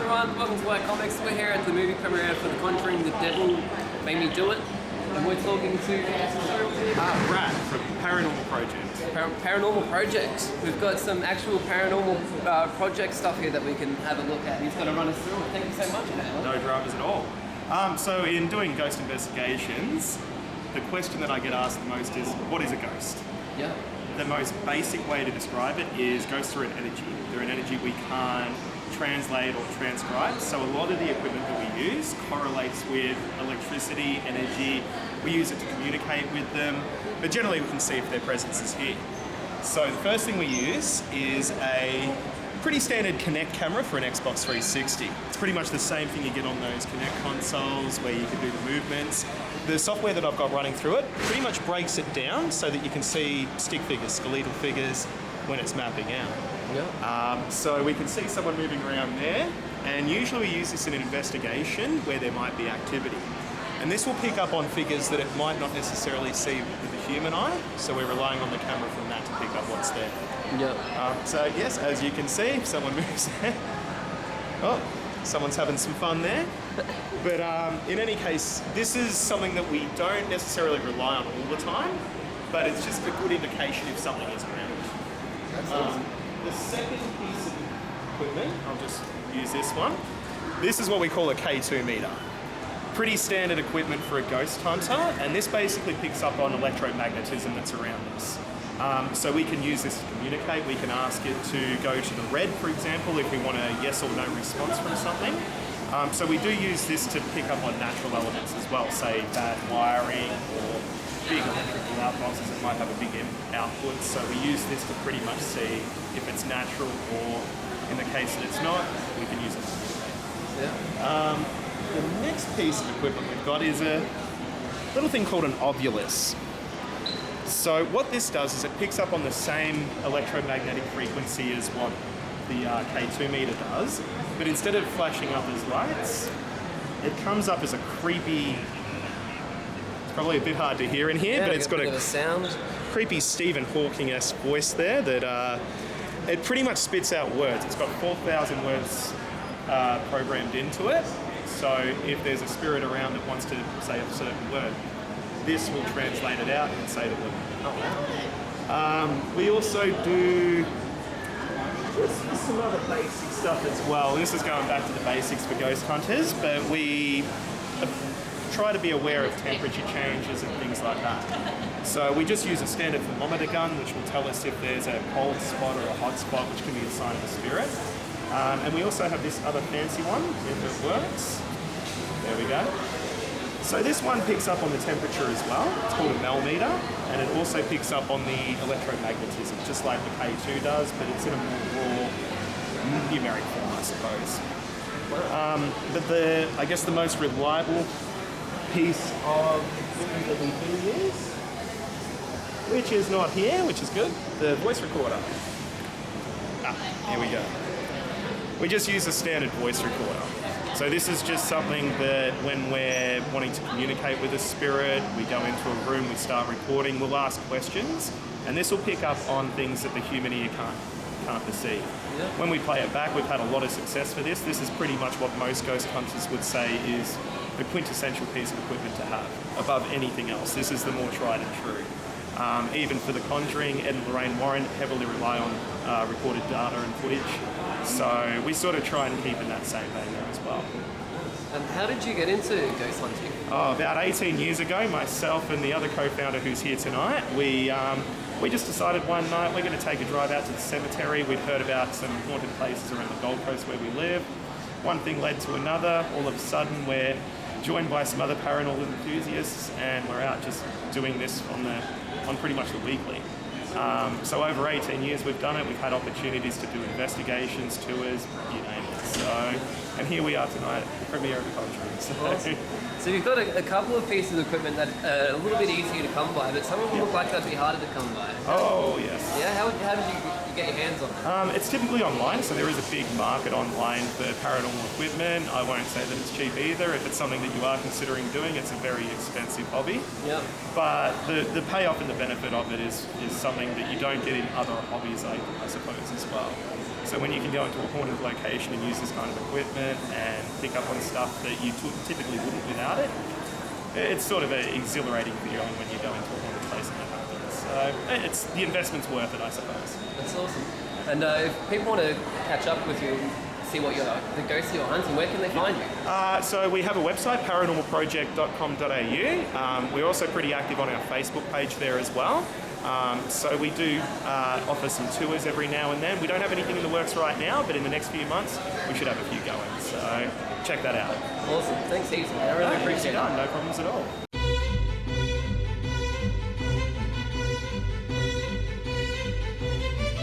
everyone, welcome to our comics. We're here at the movie premiere for The Conjuring, The Devil Made Me Do It. And we're talking to Brad from Paranormal Project. Paranormal Project. We've got some actual paranormal project stuff here that we can have a look at. He's going to run us through it. Thank you so much, Alan. No dramas at all. So in doing ghost investigations, the question that I get asked the most is, what is a ghost? Yeah. The most basic way to describe it is ghosts are an energy. They're an energy we can't translate or transcribe. So a lot of the equipment that we use correlates with electricity, energy. We use it to communicate with them, but generally we can see if their presence is here. So the first thing we use is a pretty standard Kinect camera for an Xbox 360. It's pretty much the same thing you get on those Kinect consoles where you can do the movements. The software that I've got running through it pretty much breaks it down so that you can see stick figures, skeletal figures when it's mapping out. Yeah. So we can see someone moving around there, and usually we use this in an investigation where there might be activity. And this will pick up on figures that it might not necessarily see with the human eye, so we're relying on the camera from that to pick up what's there. Yeah. So yes, as you can see, someone moves there. Oh, someone's having some fun there. But in any case, this is something that we don't necessarily rely on all the time, but it's just a good indication if something is around. That's awesome. The second piece of equipment, I'll just use this one. This is what we call a K2 meter. Pretty standard equipment for a ghost hunter, and this basically picks up on electromagnetism that's around us. So we can use this to communicate. We can ask it to go to the red, for example, if we want a yes or no response from something. So we do use this to pick up on natural elements as well, say bad wiring or big electrical outboxes that might have a big output. So we use this to pretty much see if it's natural, or in the case that it's not, we can use it. Yeah. The next piece of equipment we've got is a little thing called an ovulus. So what this does is it picks up on the same electromagnetic frequency as what the K2 meter does, but instead of flashing up as lights, it comes up as a creepy, it's probably a bit hard to hear in here, Yeah, but it's got a sound. creepy Stephen Hawking-esque voice there that it pretty much spits out words. It's got 4,000 words programmed into it. So if there's a spirit around that wants to say a certain word, this will translate it out and say the word. Oh, wow. We also do some other basic stuff as well. This is going back to the basics for ghost hunters, but we try to be aware of temperature changes and things like that. So we just use a standard thermometer gun, which will tell us if there's a cold spot or a hot spot, which can be a sign of a spirit. And we also have this other fancy one, if it works. There we go. So this one picks up on the temperature as well. It's called a melmeter, and it also picks up on the electromagnetism, just like the K2 does, but it's in a more raw numeric form, I suppose. But I guess the most reliable piece of equipment that we do use, which is not here, which is good, the voice recorder. Here we go. We just use a standard voice recorder. So this is just something that when we're wanting to communicate with a spirit, we go into a room, we start recording, we'll ask questions, and this will pick up on things that the human ear can't perceive. Yeah. When we play it back, we've had a lot of success for this. This is pretty much what most ghost hunters would say is the quintessential piece of equipment to have above anything else. This is the more tried and true. Even for The Conjuring, Ed and Lorraine Warren heavily rely on recorded data and footage. So we sort of try and keep in that same vein there as well. And how did you get into ghost hunting? About 18 years ago, myself and the other co-founder who's here tonight, we just decided one night we're going to take a drive out to the cemetery. We'd heard about some haunted places around the Gold Coast where we live. One thing led to another. All of a sudden, we're joined by some other paranormal enthusiasts, and we're out just doing this on pretty much the weekly. So over 18 years we've done it. We've had opportunities to do investigations, tours, you name it. So, and here we are tonight at the premiere of The Conjuring. Awesome. So you've got a couple of pieces of equipment that are a little bit easier to come by, but some of them look like they'd be harder to come by. Oh, yes. Yeah, how did you get your hands on them? It's typically online, so there is a big market online for paranormal equipment. I won't say that it's cheap either. If it's something that you are considering doing, it's a very expensive hobby. Yeah. But the payoff and the benefit of it is something that you don't get in other hobbies, I suppose, as well. So when you can go into a haunted location and use this kind of equipment and pick up on stuff that you typically wouldn't without it, it's sort of an exhilarating feeling when you go into a haunted place and that happens. So the investment's worth it, I suppose. That's awesome. And if people want to catch up with you, see what the ghosts you're hunting, where can they find you? So we have a website, paranormalproject.com.au. We're also pretty active on our Facebook page there as well. So we do offer some tours every now and then. We don't have anything in the works right now, but in the next few months, we should have a few going. So check that out. Awesome. Thanks, Ethan. I really appreciate it. No problems at all.